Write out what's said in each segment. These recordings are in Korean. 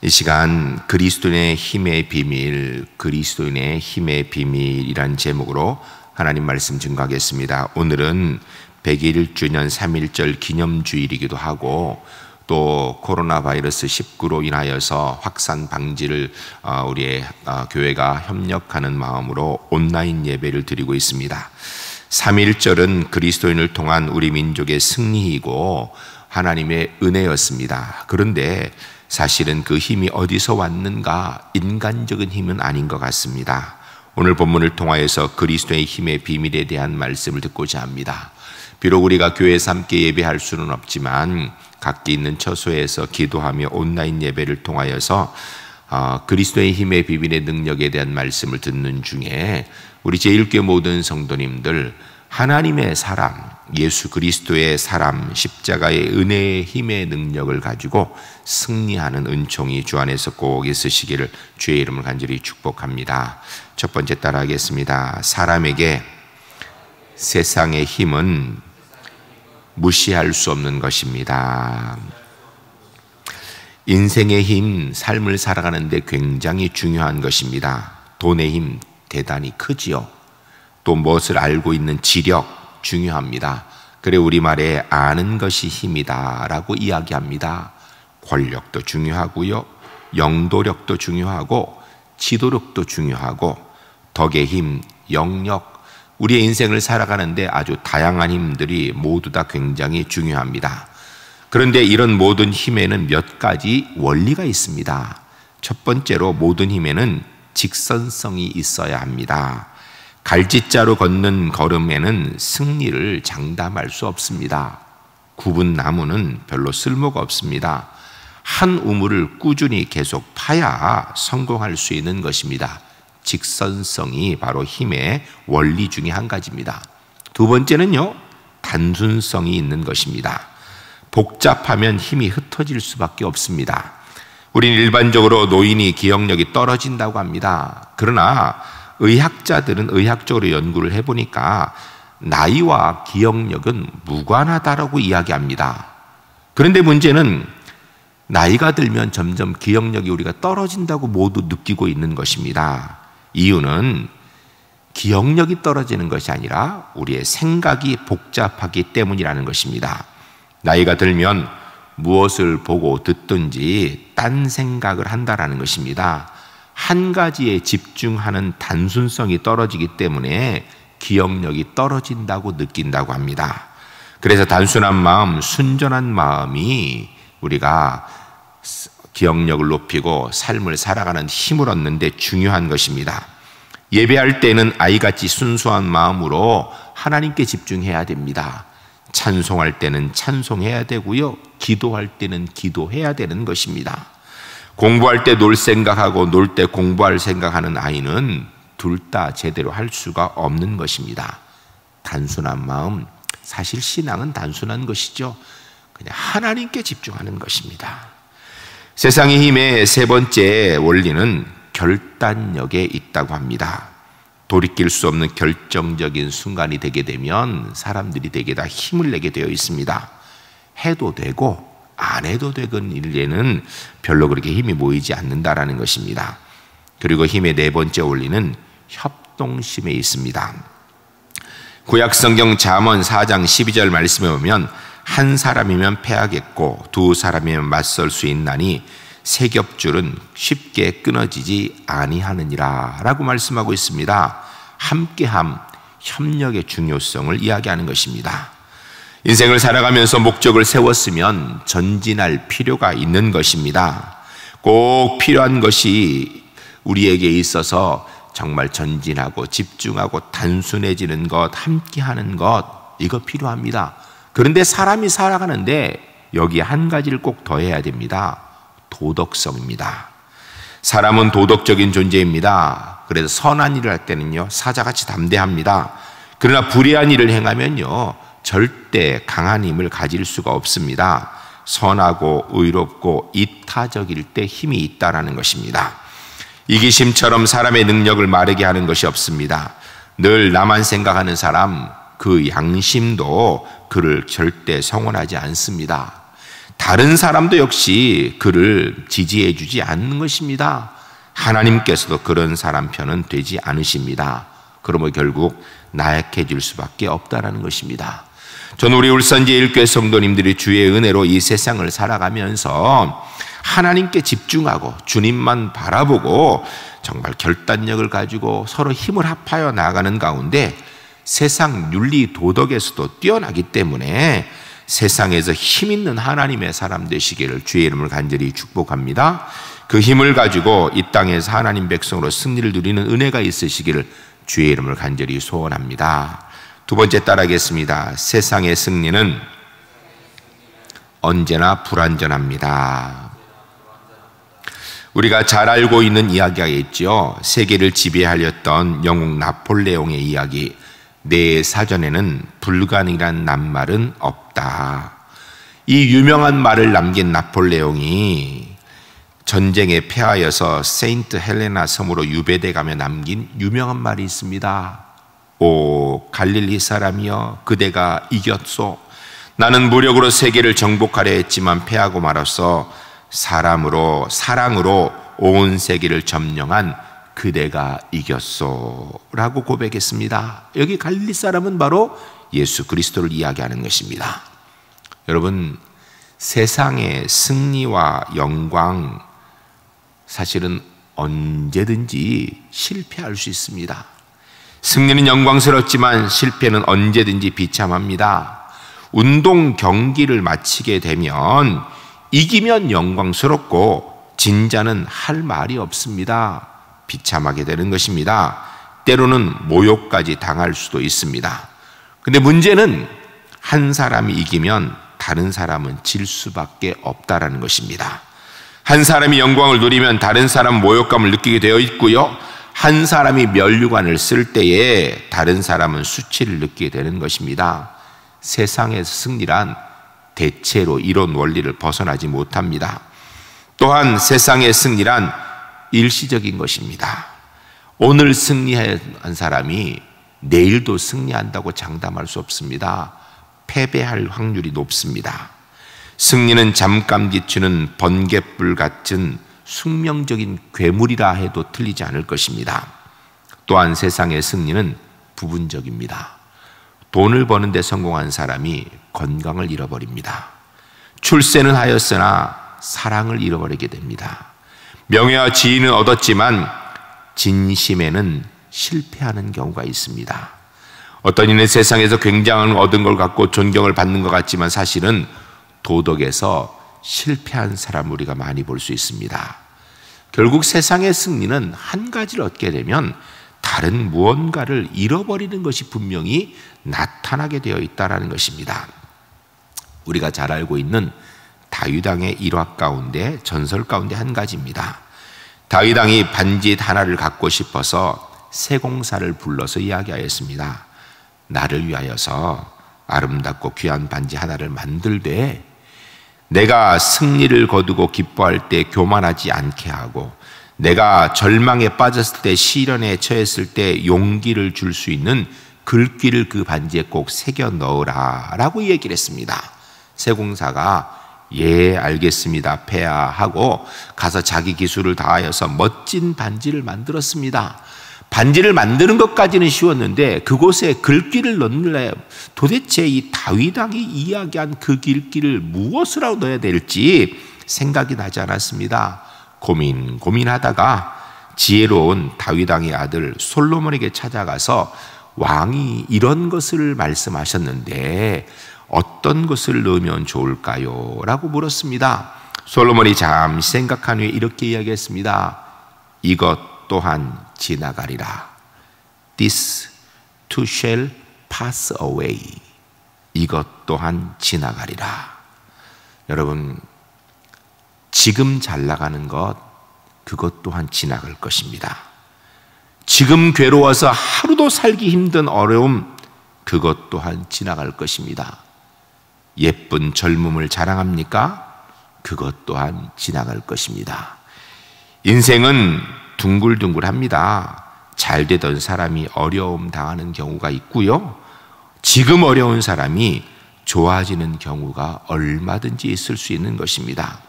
이 시간 그리스도인의 힘의 비밀, 그리스도인의 힘의 비밀이란 제목으로 하나님 말씀 증거하겠습니다. 오늘은 101주년 3.1절 기념주일이기도 하고 또 코로나 바이러스 19로 인하여서 확산 방지를 우리의 교회가 협력하는 마음으로 온라인 예배를 드리고 있습니다. 3.1절은 그리스도인을 통한 우리 민족의 승리이고 하나님의 은혜였습니다. 그런데 사실은 그 힘이 어디서 왔는가? 인간적인 힘은 아닌 것 같습니다. 오늘 본문을 통하여서 그리스도의 힘의 비밀에 대한 말씀을 듣고자 합니다. 비록 우리가 교회에서 함께 예배할 수는 없지만 각기 있는 처소에서 기도하며 온라인 예배를 통하여서 그리스도의 힘의 비밀의 능력에 대한 말씀을 듣는 중에 우리 제1교회 모든 성도님들 하나님의 사람, 예수 그리스도의 사람, 십자가의 은혜의 힘의 능력을 가지고 승리하는 은총이 주 안에서 꼭 있으시기를 주의 이름을 간절히 축복합니다. 첫 번째 따라하겠습니다. 사람에게 세상의 힘은 무시할 수 없는 것입니다. 인생의 힘, 삶을 살아가는데 굉장히 중요한 것입니다. 돈의 힘 대단히 크지요. 또 무엇을 알고 있는 지력 중요합니다. 그래 우리말에 아는 것이 힘이다 라고 이야기합니다. 권력도 중요하고요, 영도력도 중요하고 지도력도 중요하고 덕의 힘, 영역, 우리의 인생을 살아가는데 아주 다양한 힘들이 모두 다 굉장히 중요합니다. 그런데 이런 모든 힘에는 몇 가지 원리가 있습니다. 첫 번째로 모든 힘에는 직선성이 있어야 합니다. 갈짓자로 걷는 걸음에는 승리를 장담할 수 없습니다. 굽은 나무는 별로 쓸모가 없습니다. 한 우물을 꾸준히 계속 파야 성공할 수 있는 것입니다. 직선성이 바로 힘의 원리 중에 한 가지입니다. 두 번째는요, 단순성이 있는 것입니다. 복잡하면 힘이 흩어질 수밖에 없습니다. 우리는 일반적으로 노인이 기억력이 떨어진다고 합니다. 그러나 의학자들은 의학적으로 연구를 해보니까 나이와 기억력은 무관하다라고 이야기합니다. 그런데 문제는 나이가 들면 점점 기억력이 우리가 떨어진다고 모두 느끼고 있는 것입니다. 이유는 기억력이 떨어지는 것이 아니라 우리의 생각이 복잡하기 때문이라는 것입니다. 나이가 들면 무엇을 보고 듣든지 딴 생각을 한다라는 것입니다. 한 가지에 집중하는 단순성이 떨어지기 때문에 기억력이 떨어진다고 느낀다고 합니다. 그래서 단순한 마음, 순전한 마음이 우리가 기억력을 높이고 삶을 살아가는 힘을 얻는데 중요한 것입니다. 예배할 때는 아이같이 순수한 마음으로 하나님께 집중해야 됩니다. 찬송할 때는 찬송해야 되고요, 기도할 때는 기도해야 되는 것입니다. 공부할 때 놀 생각하고 놀 때 공부할 생각하는 아이는 둘 다 제대로 할 수가 없는 것입니다. 단순한 마음, 사실 신앙은 단순한 것이죠. 그냥 하나님께 집중하는 것입니다. 세상의 힘의 세 번째 원리는 결단력에 있다고 합니다. 돌이킬 수 없는 결정적인 순간이 되게 되면 사람들이 대개 다 힘을 내게 되어 있습니다. 해도 되고 안 해도 되는 일에는 별로 그렇게 힘이 모이지 않는다라는 것입니다. 그리고 힘의 네 번째 원리는 협동심에 있습니다. 구약성경 잠언 4장 12절 말씀에 보면 한 사람이면 패하겠고 두 사람이면 맞설 수 있나니 세 겹줄은 쉽게 끊어지지 아니하느니라 라고 말씀하고 있습니다. 함께함, 협력의 중요성을 이야기하는 것입니다. 인생을 살아가면서 목적을 세웠으면 전진할 필요가 있는 것입니다. 꼭 필요한 것이 우리에게 있어서 정말 전진하고 집중하고 단순해지는 것, 함께하는 것, 이거 필요합니다. 그런데 사람이 살아가는데 여기 한 가지를 꼭 더해야 됩니다. 도덕성입니다. 사람은 도덕적인 존재입니다. 그래서 선한 일을 할 때는요, 사자같이 담대합니다. 그러나 불의한 일을 행하면요, 절대 강한 힘을 가질 수가 없습니다. 선하고 의롭고 이타적일 때 힘이 있다라는 것입니다. 이기심처럼 사람의 능력을 마르게 하는 것이 없습니다. 늘 나만 생각하는 사람, 그 양심도 그를 절대 성원하지 않습니다. 다른 사람도 역시 그를 지지해 주지 않는 것입니다. 하나님께서도 그런 사람 편은 되지 않으십니다. 그러면 결국 나약해질 수밖에 없다는 것입니다. 저는 우리 울산제일교회 성도님들이 주의 은혜로 이 세상을 살아가면서 하나님께 집중하고 주님만 바라보고 정말 결단력을 가지고 서로 힘을 합하여 나아가는 가운데 세상 윤리 도덕에서도 뛰어나기 때문에 세상에서 힘 있는 하나님의 사람 되시기를 주의 이름을 간절히 축복합니다. 그 힘을 가지고 이 땅에서 하나님 백성으로 승리를 누리는 은혜가 있으시기를 주의 이름을 간절히 소원합니다. 두 번째 따라하겠습니다. 세상의 승리는 언제나 불완전합니다. 우리가 잘 알고 있는 이야기가 있죠. 세계를 지배하였던 영웅 나폴레옹의 이야기. 내 사전에는 불가능이란 낱말은 없다. 이 유명한 말을 남긴 나폴레옹이 전쟁에 패하여서 세인트 헬레나 섬으로 유배돼 가며 남긴 유명한 말이 있습니다. 오 갈릴리 사람이여, 그대가 이겼소. 나는 무력으로 세계를 정복하려 했지만 패하고 말았어. 사랑으로 온 세계를 점령한 그대가 이겼소 라고 고백했습니다. 여기 갈릴리 사람은 바로 예수 그리스도를 이야기하는 것입니다. 여러분, 세상의 승리와 영광 사실은 언제든지 실패할 수 있습니다. 승리는 영광스럽지만 실패는 언제든지 비참합니다. 운동 경기를 마치게 되면 이기면 영광스럽고 진자는 할 말이 없습니다. 비참하게 되는 것입니다. 때로는 모욕까지 당할 수도 있습니다. 근데 문제는 한 사람이 이기면 다른 사람은 질 수밖에 없다라는 것입니다. 한 사람이 영광을 누리면 다른 사람은 모욕감을 느끼게 되어 있고요. 한 사람이 면류관을 쓸 때에 다른 사람은 수치를 느끼게 되는 것입니다. 세상에서 승리란 대체로 이런 원리를 벗어나지 못합니다. 또한 세상의 승리란 일시적인 것입니다. 오늘 승리한 사람이 내일도 승리한다고 장담할 수 없습니다. 패배할 확률이 높습니다. 승리는 잠깐 비추는 번갯불 같은 숙명적인 괴물이라 해도 틀리지 않을 것입니다. 또한 세상의 승리는 부분적입니다. 돈을 버는 데 성공한 사람이 건강을 잃어버립니다. 출세는 하였으나 사랑을 잃어버리게 됩니다. 명예와 지위는 얻었지만 진심에는 실패하는 경우가 있습니다. 어떤 이는 세상에서 굉장한 얻은 걸 갖고 존경을 받는 것 같지만 사실은 도덕에서 실패한 사람 우리가 많이 볼 수 있습니다. 결국 세상의 승리는 한 가지를 얻게 되면 다른 무언가를 잃어버리는 것이 분명히 나타나게 되어 있다는 것입니다. 우리가 잘 알고 있는 다윗 왕의 일화 가운데, 전설 가운데 한 가지입니다. 다윗 왕이 반지 하나를 갖고 싶어서 세공사를 불러서 이야기하였습니다. 나를 위하여서 아름답고 귀한 반지 하나를 만들되 내가 승리를 거두고 기뻐할 때 교만하지 않게 하고 내가 절망에 빠졌을 때 시련에 처했을 때 용기를 줄 수 있는 글귀를 그 반지에 꼭 새겨 넣으라 라고 얘기를 했습니다. 세공사가 예 알겠습니다 폐하 하고 가서 자기 기술을 다하여서 멋진 반지를 만들었습니다. 반지를 만드는 것까지는 쉬웠는데 그곳에 글귀를 넣느라 도대체 이 다윗 왕이 이야기한 그 글귀를 무엇으로 넣어야 될지 생각이 나지 않았습니다. 고민하다가 지혜로운 다윗 왕의 아들 솔로몬에게 찾아가서 왕이 이런 것을 말씀하셨는데 어떤 것을 넣으면 좋을까요? 라고 물었습니다. 솔로몬이 잠시 생각한 후에 이렇게 이야기했습니다. 이것 또한 지나가리라. This too shall pass away. 이것 또한 지나가리라. 여러분, 지금 잘 나가는 것, 그것 또한 지나갈 것입니다. 지금 괴로워서 하루도 살기 힘든 어려움, 그것 또한 지나갈 것입니다. 예쁜 젊음을 자랑합니까? 그것 또한 지나갈 것입니다. 인생은 둥글둥글합니다. 잘 되던 사람이 어려움 당하는 경우가 있고요. 지금 어려운 사람이 좋아지는 경우가 얼마든지 있을 수 있는 것입니다.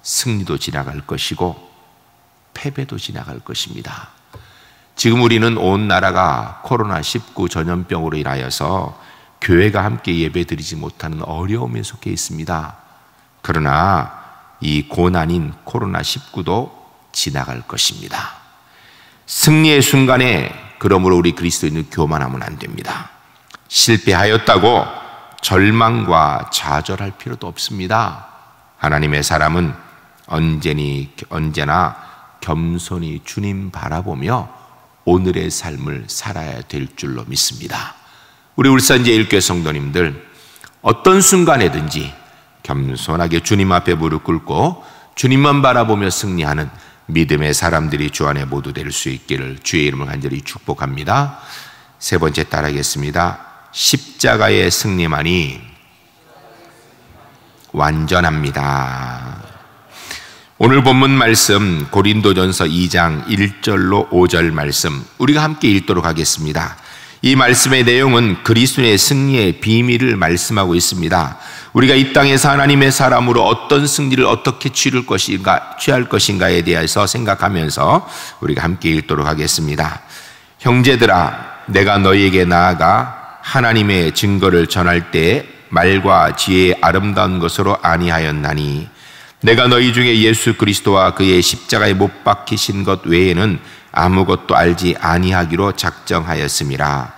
승리도 지나갈 것이고 패배도 지나갈 것입니다. 지금 우리는 온 나라가 코로나19 전염병으로 인하여서 교회가 함께 예배드리지 못하는 어려움에 속해 있습니다. 그러나 이 고난인 코로나19도 지나갈 것입니다. 승리의 순간에 그러므로 우리 그리스도인은 교만하면 안 됩니다. 실패하였다고 절망과 좌절할 필요도 없습니다. 하나님의 사람은 언제나 겸손히 주님 바라보며 오늘의 삶을 살아야 될 줄로 믿습니다. 우리 울산제일교회 성도님들, 어떤 순간에든지 겸손하게 주님 앞에 무릎 꿇고 주님만 바라보며 승리하는 믿음의 사람들이 주 안에 모두 될 수 있기를 주의 이름을 간절히 축복합니다. 세 번째 따라하겠습니다. 십자가의 승리만이 완전합니다. 오늘 본문 말씀 고린도전서 2장 1절로 5절 말씀 우리가 함께 읽도록 하겠습니다. 이 말씀의 내용은 그리스도의 승리의 비밀을 말씀하고 있습니다. 우리가 이 땅에서 하나님의 사람으로 어떤 승리를 어떻게 취할 것인가에 대해서 생각하면서 우리가 함께 읽도록 하겠습니다. 형제들아, 내가 너희에게 나아가 하나님의 증거를 전할 때 말과 지혜의 아름다운 것으로 아니하였나니 내가 너희 중에 예수 그리스도와 그의 십자가에 못 박히신 것 외에는 아무것도 알지 아니하기로 작정하였음이라.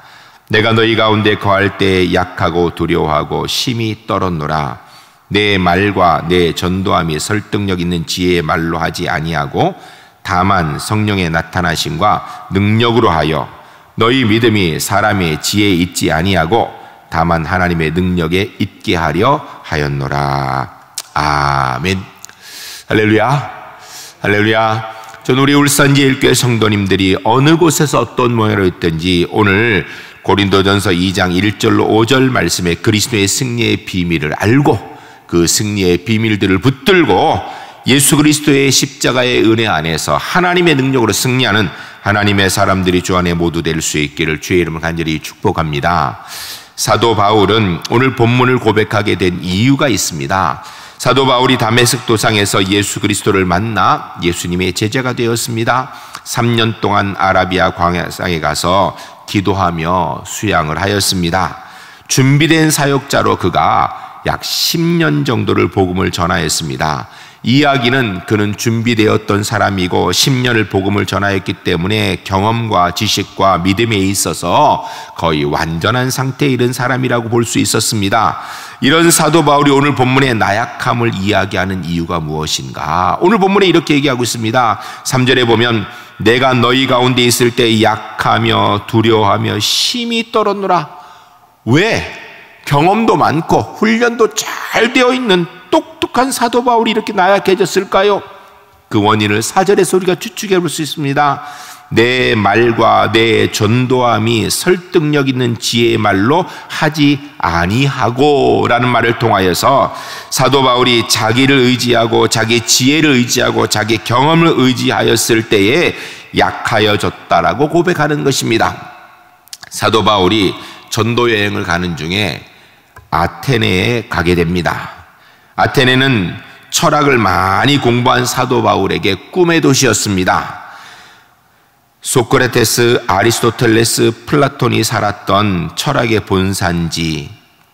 내가 너희 가운데 거할 때 약하고 두려워하고 심히 떨었노라. 내 말과 내 전도함이 설득력 있는 지혜의 말로 하지 아니하고 다만 성령의 나타나심과 능력으로 하여 너희 믿음이 사람의 지혜에 있지 아니하고 다만 하나님의 능력에 있게 하려 하였노라. 아멘. 할렐루야. 할렐루야. 전 우리 울산제일교회 성도님들이 어느 곳에서 어떤 모양으로 있든지 오늘 고린도전서 2장 1절로 5절 말씀에 그리스도의 승리의 비밀을 알고 그 승리의 비밀들을 붙들고 예수 그리스도의 십자가의 은혜 안에서 하나님의 능력으로 승리하는 하나님의 사람들이 주 안에 모두 될 수 있기를 주의 이름을 간절히 축복합니다. 사도 바울은 오늘 본문을 고백하게 된 이유가 있습니다. 사도 바울이 다메섹 도상에서 예수 그리스도를 만나 예수님의 제자가 되었습니다. 3년 동안 아라비아 광야상에 가서 기도하며 수양을 하였습니다. 준비된 사역자로 그가 약 10년 정도를 복음을 전하였습니다. 이야기는 그는 준비되었던 사람이고 10년을 복음을 전하였기 때문에 경험과 지식과 믿음에 있어서 거의 완전한 상태에 이른 사람이라고 볼 수 있었습니다. 이런 사도 바울이 오늘 본문의 나약함을 이야기하는 이유가 무엇인가? 오늘 본문에 이렇게 얘기하고 있습니다. 3절에 보면 내가 너희 가운데 있을 때 약하며 두려워하며 심히 떨었노라. 왜? 경험도 많고 훈련도 잘 되어 있는 똑똑한 사도 바울이 이렇게 나약해졌을까요? 그 원인을 4절에서 우리가 추측해 볼 수 있습니다. 내 말과 내 전도함이 설득력 있는 지혜의 말로 하지 아니하고 라는 말을 통하여서 사도 바울이 자기를 의지하고 자기 지혜를 의지하고 자기 경험을 의지하였을 때에 약하여졌다라고 고백하는 것입니다. 사도 바울이 전도 여행을 가는 중에 아테네에 가게 됩니다. 아테네는 철학을 많이 공부한 사도 바울에게 꿈의 도시였습니다. 소크라테스, 아리스토텔레스, 플라톤이 살았던 철학의 본산지,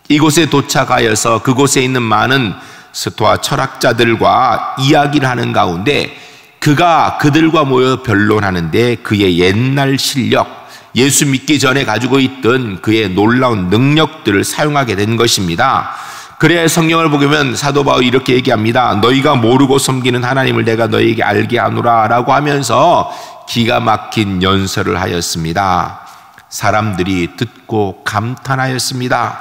이곳에 도착하여서 그곳에 있는 많은 스토아 철학자들과 이야기를 하는 가운데 그가 그들과 모여 변론하는데 그의 옛날 실력, 예수 믿기 전에 가지고 있던 그의 놀라운 능력들을 사용하게 된 것입니다. 그래야 성경을 보면 사도 바울이 이렇게 얘기합니다. 너희가 모르고 섬기는 하나님을 내가 너희에게 알게 하노라 라고 하면서 기가 막힌 연설을 하였습니다. 사람들이 듣고 감탄하였습니다.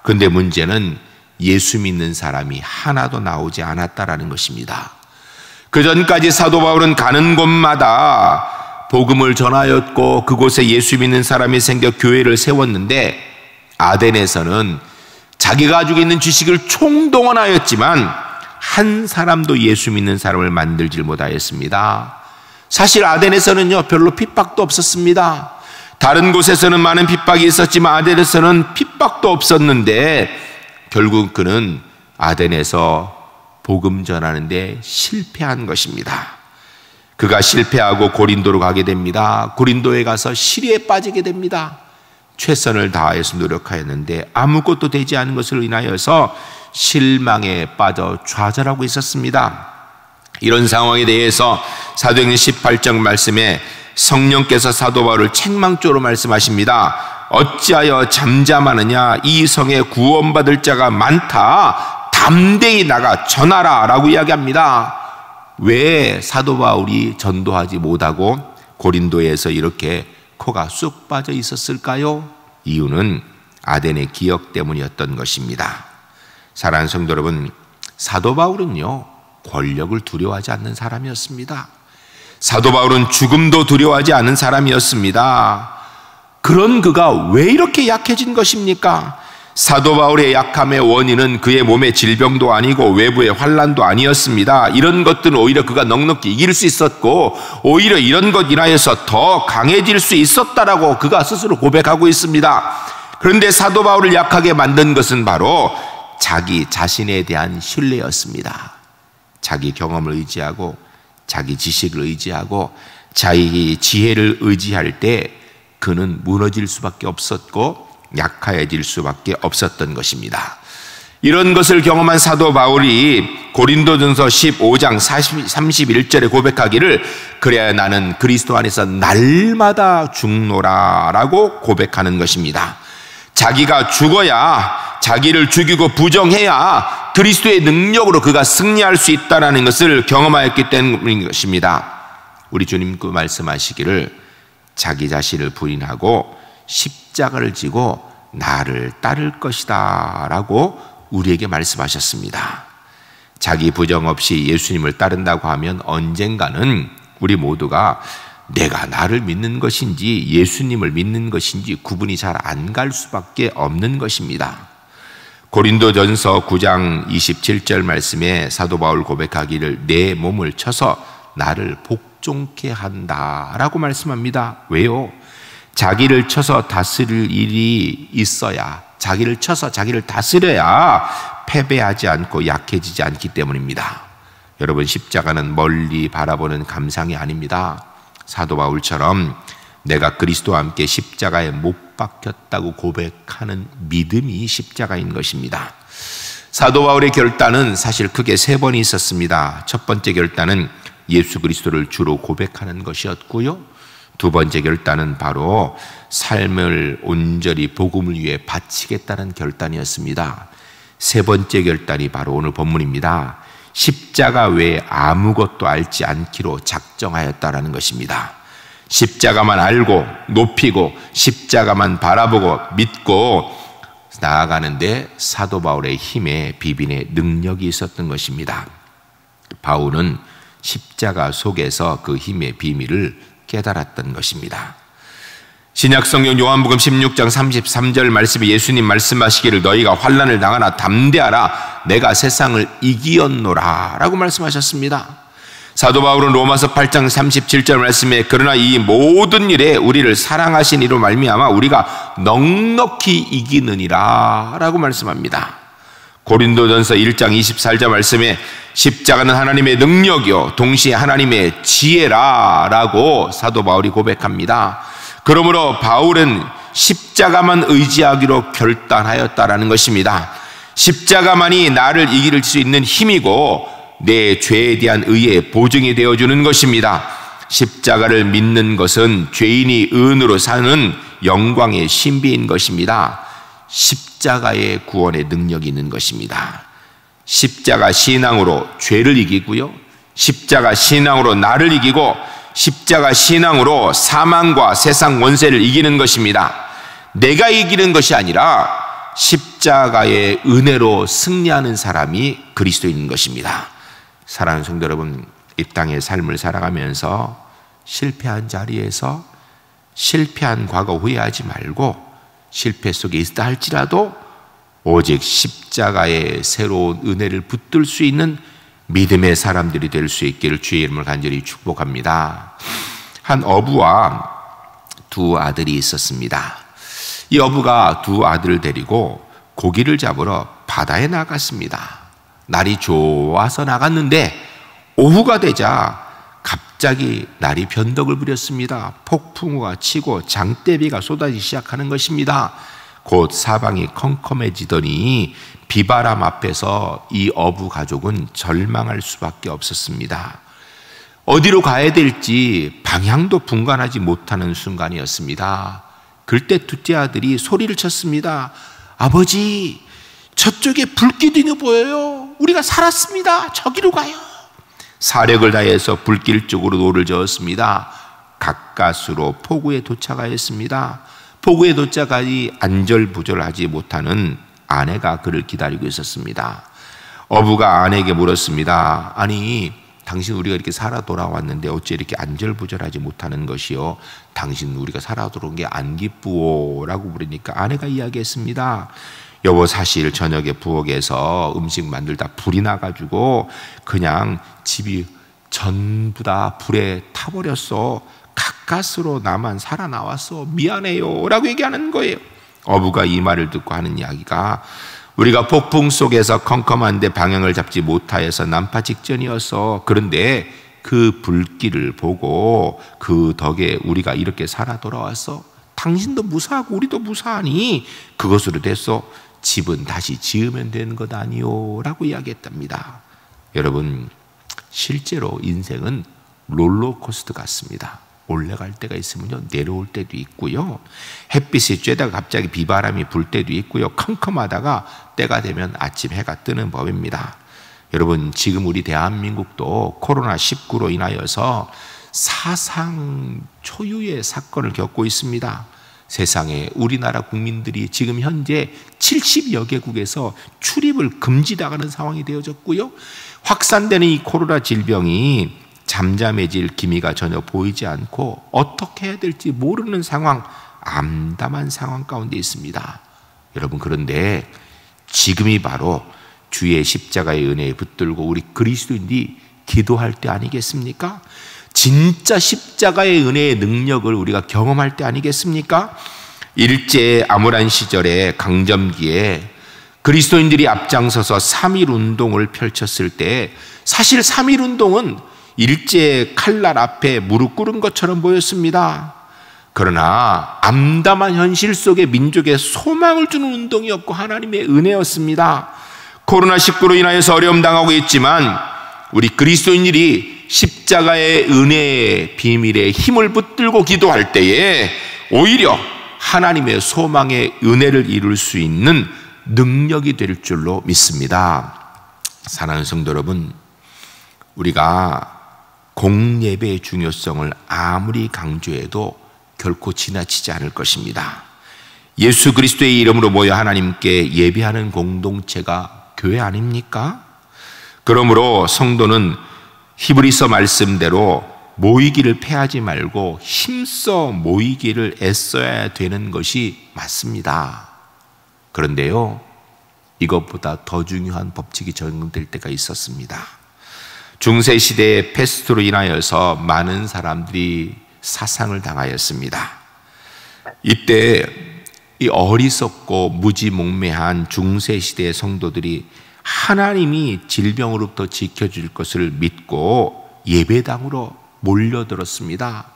그런데 문제는 예수 믿는 사람이 하나도 나오지 않았다라는 것입니다. 그 전까지 사도 바울은 가는 곳마다 복음을 전하였고 그곳에 예수 믿는 사람이 생겨 교회를 세웠는데 아덴에서는 자기가 가지고 있는 지식을 총동원하였지만 한 사람도 예수 믿는 사람을 만들질 못하였습니다. 사실 아덴에서는요 별로 핍박도 없었습니다. 다른 곳에서는 많은 핍박이 있었지만 아덴에서는 핍박도 없었는데 결국 그는 아덴에서 복음 전하는데 실패한 것입니다. 그가 실패하고 고린도로 가게 됩니다. 고린도에 가서 시리에 빠지게 됩니다. 최선을 다해서 노력하였는데 아무것도 되지 않은 것을 인하여서 실망에 빠져 좌절하고 있었습니다. 이런 상황에 대해서 사도행전 18장 말씀에 성령께서 사도 바울을 책망조로 말씀하십니다. 어찌하여 잠잠하느냐, 이 성에 구원받을 자가 많다, 담대히 나가 전하라 라고 이야기합니다. 왜 사도 바울이 전도하지 못하고 고린도에서 이렇게 코가 쑥 빠져 있었을까요? 이유는 아덴의 기억 때문이었던 것입니다. 사랑하는 성도 여러분, 사도 바울은요, 권력을 두려워하지 않는 사람이었습니다. 사도 바울은 죽음도 두려워하지 않는 사람이었습니다. 그런 그가 왜 이렇게 약해진 것입니까? 사도 바울의 약함의 원인은 그의 몸의 질병도 아니고 외부의 환난도 아니었습니다. 이런 것들은 오히려 그가 넉넉히 이길 수 있었고 오히려 이런 것 인하여서 더 강해질 수 있었다라고 그가 스스로 고백하고 있습니다. 그런데 사도 바울을 약하게 만든 것은 바로 자기 자신에 대한 신뢰였습니다. 자기 경험을 의지하고 자기 지식을 의지하고 자기 지혜를 의지할 때 그는 무너질 수밖에 없었고 약해질 수밖에 없었던 것입니다. 이런 것을 경험한 사도 바울이 고린도전서 15장 31절에 고백하기를 그래야 나는 그리스도 안에서 날마다 죽노라 라고 고백하는 것입니다. 자기가 죽어야, 자기를 죽이고 부정해야 그리스도의 능력으로 그가 승리할 수 있다는 것을 경험하였기 때문인 것입니다. 우리 주님도 말씀하시기를 자기 자신을 부인하고 십자가를 지고 나를 따를 것이다 라고 우리에게 말씀하셨습니다. 자기 부정 없이 예수님을 따른다고 하면 언젠가는 우리 모두가 내가 나를 믿는 것인지 예수님을 믿는 것인지 구분이 잘 안 갈 수밖에 없는 것입니다. 고린도전서 9장 27절 말씀에 사도 바울 고백하기를 내 몸을 쳐서 나를 복종케 한다 라고 말씀합니다. 왜요? 자기를 쳐서 다스릴 일이 있어야, 자기를 쳐서 자기를 다스려야 패배하지 않고 약해지지 않기 때문입니다. 여러분, 십자가는 멀리 바라보는 감상이 아닙니다. 사도 바울처럼 내가 그리스도와 함께 십자가에 못 박혔다고 고백하는 믿음이 십자가인 것입니다. 사도 바울의 결단은 사실 크게 3번이 있었습니다. 첫 번째 결단은 예수 그리스도를 주로 고백하는 것이었고요. 두 번째 결단은 바로 삶을 온전히 복음을 위해 바치겠다는 결단이었습니다. 세 번째 결단이 바로 오늘 본문입니다. 십자가 외에 아무것도 알지 않기로 작정하였다라는 것입니다. 십자가만 알고 높이고 십자가만 바라보고 믿고 나아가는데 사도 바울의 힘에 비빈의 능력이 있었던 것입니다. 바울은 십자가 속에서 그 힘의 비밀을 깨달았던 것입니다. 신약성경 요한복음 16장 33절 말씀에 예수님 말씀하시기를 너희가 환난을 당하나 담대하라 내가 세상을 이기었노라 라고 말씀하셨습니다. 사도 바울은 로마서 8장 37절 말씀에 그러나 이 모든 일에 우리를 사랑하신 이로 말미암아 우리가 넉넉히 이기느니라 라고 말씀합니다. 고린도전서 1장 24절 말씀에 십자가는 하나님의 능력이요 동시에 하나님의 지혜라 라고 사도 바울이 고백합니다. 그러므로 바울은 십자가만 의지하기로 결단하였다라는 것입니다. 십자가만이 나를 이길 수 있는 힘이고 내 죄에 대한 의의 보증이 되어주는 것입니다. 십자가를 믿는 것은 죄인이 의인으로 사는 영광의 신비인 것입니다. 십자가의 구원의 능력이 있는 것입니다. 십자가 신앙으로 죄를 이기고요, 십자가 신앙으로 나를 이기고 십자가 신앙으로 사망과 세상 원세를 이기는 것입니다. 내가 이기는 것이 아니라 십자가의 은혜로 승리하는 사람이 그리스도인 것입니다. 사랑하는 성도 여러분, 이 땅의 삶을 살아가면서 실패한 자리에서 실패한 과거 후회하지 말고 실패 속에 있다 할지라도 오직 십자가의 새로운 은혜를 붙들 수 있는 믿음의 사람들이 될 수 있기를 주의 이름을 간절히 축복합니다. 한 어부와 두 아들이 있었습니다. 이 어부가 두 아들을 데리고 고기를 잡으러 바다에 나갔습니다. 날이 좋아서 나갔는데 오후가 되자 갑자기 날이 변덕을 부렸습니다. 폭풍우가 치고 장대비가 쏟아지기 시작하는 것입니다. 곧 사방이 컴컴해지더니 비바람 앞에서 이 어부 가족은 절망할 수밖에 없었습니다. 어디로 가야 될지 방향도 분간하지 못하는 순간이었습니다. 그때 둘째 아들이 소리를 쳤습니다. 아버지, 저쪽에 불기둥이 보여요. 우리가 살았습니다. 저기로 가요. 사력을 다해서 불길 쪽으로 노를 저었습니다. 가까스로 포구에 도착하였습니다. 포구에 도착하니 안절부절하지 못하는 아내가 그를 기다리고 있었습니다. 어부가 아내에게 물었습니다. 아니, 당신 우리가 이렇게 살아 돌아왔는데 어째 이렇게 안절부절하지 못하는 것이요? 당신 우리가 살아 돌아온 게 안 기쁘오? 라고 물으니까 아내가 이야기했습니다. 여보, 사실 저녁에 부엌에서 음식 만들다 불이 나가지고 그냥 집이 전부 다 불에 타버렸어. 가까스로 나만 살아나왔어. 미안해요. 라고 얘기하는 거예요. 어부가 이 말을 듣고 하는 이야기가 우리가 폭풍 속에서 컴컴한데 방향을 잡지 못하여서 난파 직전이었어. 그런데 그 불길을 보고 그 덕에 우리가 이렇게 살아 돌아왔어. 당신도 무사하고 우리도 무사하니 그것으로 됐어. 집은 다시 지으면 되는 것 아니요? 라고 이야기했답니다. 여러분, 실제로 인생은 롤러코스터 같습니다. 올라갈 때가 있으면요, 내려올 때도 있고요, 햇빛이 쬐다가 갑자기 비바람이 불 때도 있고요, 컴컴하다가 때가 되면 아침 해가 뜨는 법입니다. 여러분, 지금 우리 대한민국도 코로나19로 인하여서 사상 초유의 사건을 겪고 있습니다. 세상에 우리나라 국민들이 지금 현재 70여 개국에서 출입을 금지당하는 상황이 되어졌고요, 확산되는 이 코로나 질병이 잠잠해질 기미가 전혀 보이지 않고 어떻게 해야 될지 모르는 상황, 암담한 상황 가운데 있습니다. 여러분, 그런데 지금이 바로 주의 십자가의 은혜에 붙들고 우리 그리스도인들이 기도할 때 아니겠습니까? 진짜 십자가의 은혜의 능력을 우리가 경험할 때 아니겠습니까? 일제 암울한 시절에 강점기에 그리스도인들이 앞장서서 3.1 운동을 펼쳤을 때 사실 3.1 운동은 일제 칼날 앞에 무릎 꿇은 것처럼 보였습니다. 그러나 암담한 현실 속에 민족에 소망을 주는 운동이었고 하나님의 은혜였습니다. 코로나19로 인하여서 어려움 당하고 있지만 우리 그리스도인들이 십자가의 은혜의 비밀에 힘을 붙들고 기도할 때에 오히려 하나님의 소망의 은혜를 이룰 수 있는 능력이 될 줄로 믿습니다. 사랑하는 성도 여러분, 우리가 공예배의 중요성을 아무리 강조해도 결코 지나치지 않을 것입니다. 예수 그리스도의 이름으로 모여 하나님께 예배하는 공동체가 교회 아닙니까? 그러므로 성도는 히브리서 말씀대로 모이기를 패하지 말고 힘써 모이기를 애써야 되는 것이 맞습니다. 그런데요, 이것보다 더 중요한 법칙이 적용될 때가 있었습니다. 중세시대의 패스트로 인하여서 많은 사람들이 사상을 당하였습니다. 이때 이 어리석고 무지몽매한 중세시대의 성도들이 하나님이 질병으로부터 지켜줄 것을 믿고 예배당으로 몰려들었습니다.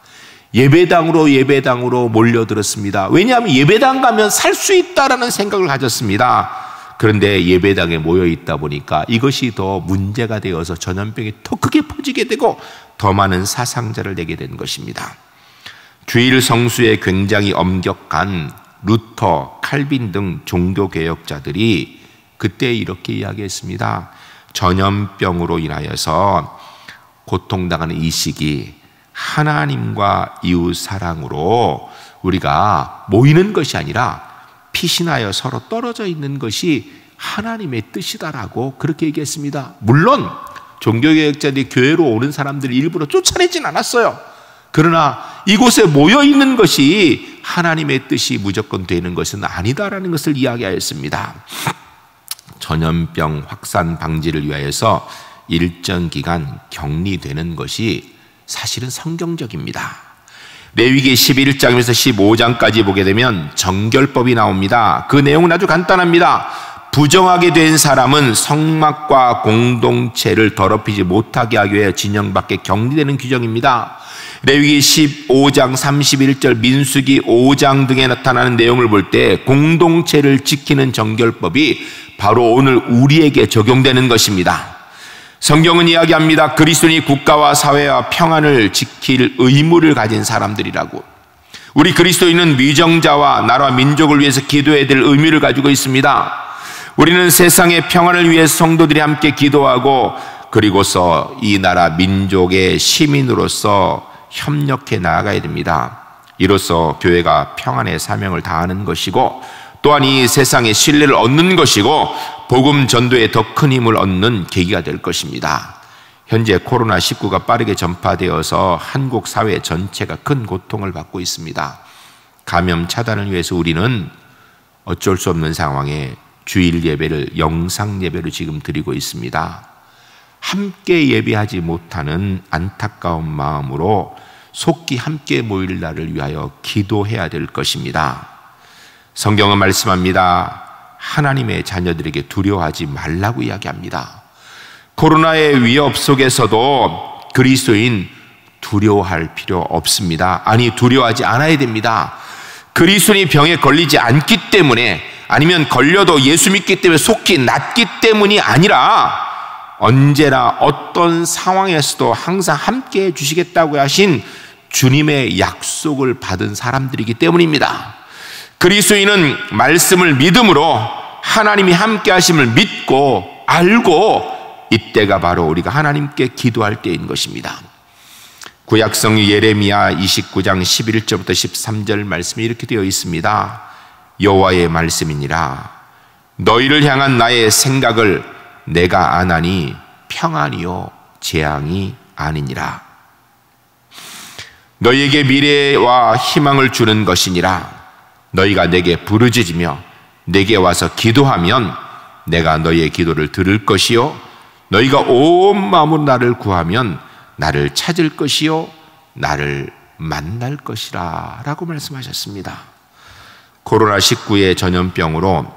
예배당으로 몰려들었습니다. 왜냐하면 예배당 가면 살 수 있다라는 생각을 가졌습니다. 그런데 예배당에 모여 있다 보니까 이것이 더 문제가 되어서 전염병이 더 크게 퍼지게 되고 더 많은 사상자를 내게 된 것입니다. 주일 성수에 굉장히 엄격한 루터, 칼빈 등 종교개혁자들이 그때 이렇게 이야기했습니다. 전염병으로 인하여서 고통당하는 이 시기, 하나님과 이웃 사랑으로 우리가 모이는 것이 아니라 피신하여 서로 떨어져 있는 것이 하나님의 뜻이다라고 그렇게 얘기했습니다. 물론 종교개혁자들이 교회로 오는 사람들을 일부러 쫓아내진 않았어요. 그러나 이곳에 모여 있는 것이 하나님의 뜻이 무조건 되는 것은 아니다라는 것을 이야기하였습니다. 전염병 확산 방지를 위하여서 일정 기간 격리되는 것이 사실은 성경적입니다. 레위기 11장에서 15장까지 보게 되면 정결법이 나옵니다. 그 내용은 아주 간단합니다. 부정하게 된 사람은 성막과 공동체를 더럽히지 못하게 하기 위해 진영 밖에 격리되는 규정입니다. 레위기 15장 31절, 민수기 5장 등에 나타나는 내용을 볼 때 공동체를 지키는 정결법이 바로 오늘 우리에게 적용되는 것입니다. 성경은 이야기합니다. 그리스도인이 국가와 사회와 평안을 지킬 의무를 가진 사람들이라고. 우리 그리스도인은 위정자와 나라와 민족을 위해서 기도해야 될 의무를 가지고 있습니다. 우리는 세상의 평안을 위해 성도들이 함께 기도하고 그리고서 이 나라 민족의 시민으로서 협력해 나아가야 됩니다. 이로써 교회가 평안의 사명을 다하는 것이고 또한 이 세상의 신뢰를 얻는 것이고 복음 전도에 더 큰 힘을 얻는 계기가 될 것입니다. 현재 코로나19가 빠르게 전파되어서 한국 사회 전체가 큰 고통을 받고 있습니다. 감염 차단을 위해서 우리는 어쩔 수 없는 상황에 주일 예배를 영상 예배로 지금 드리고 있습니다. 함께 예배하지 못하는 안타까운 마음으로 속히 함께 모일 날을 위하여 기도해야 될 것입니다. 성경은 말씀합니다. 하나님의 자녀들에게 두려워하지 말라고 이야기합니다. 코로나의 위협 속에서도 그리스도인 두려워할 필요 없습니다. 아니, 두려워하지 않아야 됩니다. 그리스도인이 병에 걸리지 않기 때문에, 아니면 걸려도 예수 믿기 때문에 속히 낫기 때문이 아니라 언제나 어떤 상황에서도 항상 함께 해주시겠다고 하신 주님의 약속을 받은 사람들이기 때문입니다. 그리스도인은 말씀을 믿음으로 하나님이 함께 하심을 믿고 알고, 이때가 바로 우리가 하나님께 기도할 때인 것입니다. 구약성 예레미야 29장 11절부터 13절 말씀이 이렇게 되어 있습니다. 여호와의 말씀이니라. 너희를 향한 나의 생각을 내가 아나니 평안이요 재앙이 아니니라. 너희에게 미래와 희망을 주는 것이니라. 너희가 내게 부르짖으며 내게 와서 기도하면 내가 너희의 기도를 들을 것이요 너희가 온 마음으로 나를 구하면 나를 찾을 것이요 나를 만날 것이라 라고 말씀하셨습니다. 코로나19의 전염병으로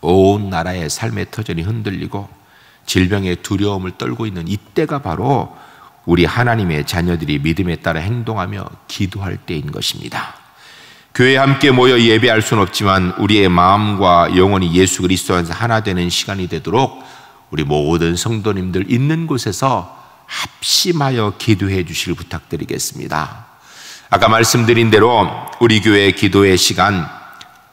온 나라의 삶의 터전이 흔들리고 질병의 두려움을 떨고 있는 이때가 바로 우리 하나님의 자녀들이 믿음에 따라 행동하며 기도할 때인 것입니다. 교회에 함께 모여 예배할 수는 없지만 우리의 마음과 영혼이 예수 그리스도 안에서 하나 되는 시간이 되도록 우리 모든 성도님들 있는 곳에서 합심하여 기도해 주시길 부탁드리겠습니다. 아까 말씀드린 대로 우리 교회 기도의 시간,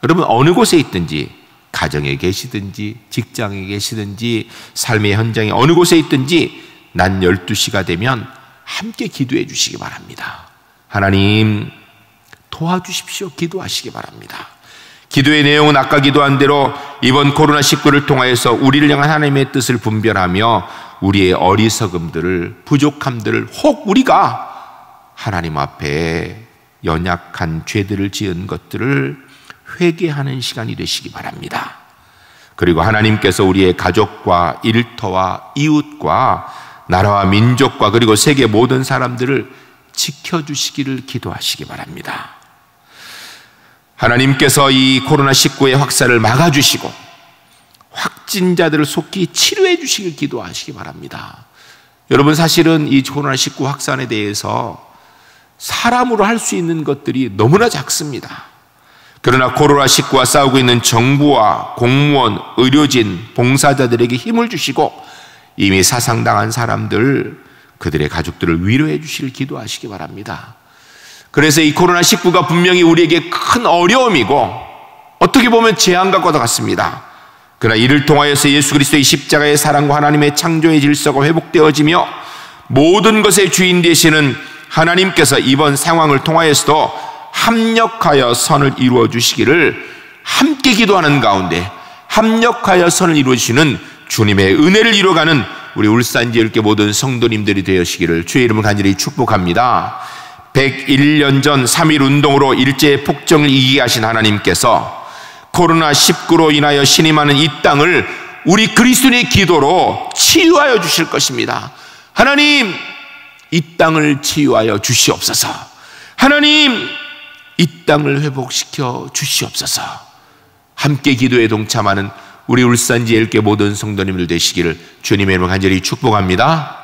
여러분 어느 곳에 있든지, 가정에 계시든지 직장에 계시든지 삶의 현장에 어느 곳에 있든지 낮 12시가 되면 함께 기도해 주시기 바랍니다. 하나님 도와주십시오. 기도하시기 바랍니다. 기도의 내용은 아까 기도한 대로 이번 코로나19를 통하여서 우리를 향한 하나님의 뜻을 분별하며 우리의 어리석음들을, 부족함들을, 혹 우리가 하나님 앞에 연약한 죄들을 지은 것들을 회개하는 시간이 되시기 바랍니다. 그리고 하나님께서 우리의 가족과 일터와 이웃과 나라와 민족과 그리고 세계 모든 사람들을 지켜주시기를 기도하시기 바랍니다. 하나님께서 이 코로나19의 확산을 막아주시고 확진자들을 속히 치료해 주시길 기도하시기 바랍니다. 여러분 사실은 이 코로나19 확산에 대해서 사람으로 할 수 있는 것들이 너무나 작습니다. 그러나 코로나19와 싸우고 있는 정부와 공무원, 의료진, 봉사자들에게 힘을 주시고 이미 사상당한 사람들, 그들의 가족들을 위로해 주시길 기도하시기 바랍니다. 그래서 이 코로나19가 분명히 우리에게 큰 어려움이고 어떻게 보면 재앙과 같습니다. 그러나 이를 통하여서 예수 그리스도의 십자가의 사랑과 하나님의 창조의 질서가 회복되어지며 모든 것의 주인 되시는 하나님께서 이번 상황을 통하여서도 합력하여 선을 이루어 주시기를 함께 기도하는 가운데 합력하여 선을 이루어 주시는 주님의 은혜를 이루어가는 우리 울산지역의 모든 성도님들이 되시기를 주의 이름을 간절히 축복합니다. 101년 전 3.1 운동으로 일제의 폭정을 이기게 하신 하나님께서 코로나19로 인하여 신임하는 이 땅을 우리 그리스도인의 기도로 치유하여 주실 것입니다. 하나님, 이 땅을 치유하여 주시옵소서. 하나님, 이 땅을 회복시켜 주시옵소서. 함께 기도에 동참하는 우리 울산지혜일교회 모든 성도님들 되시기를 주님의 이름으로 간절히 축복합니다.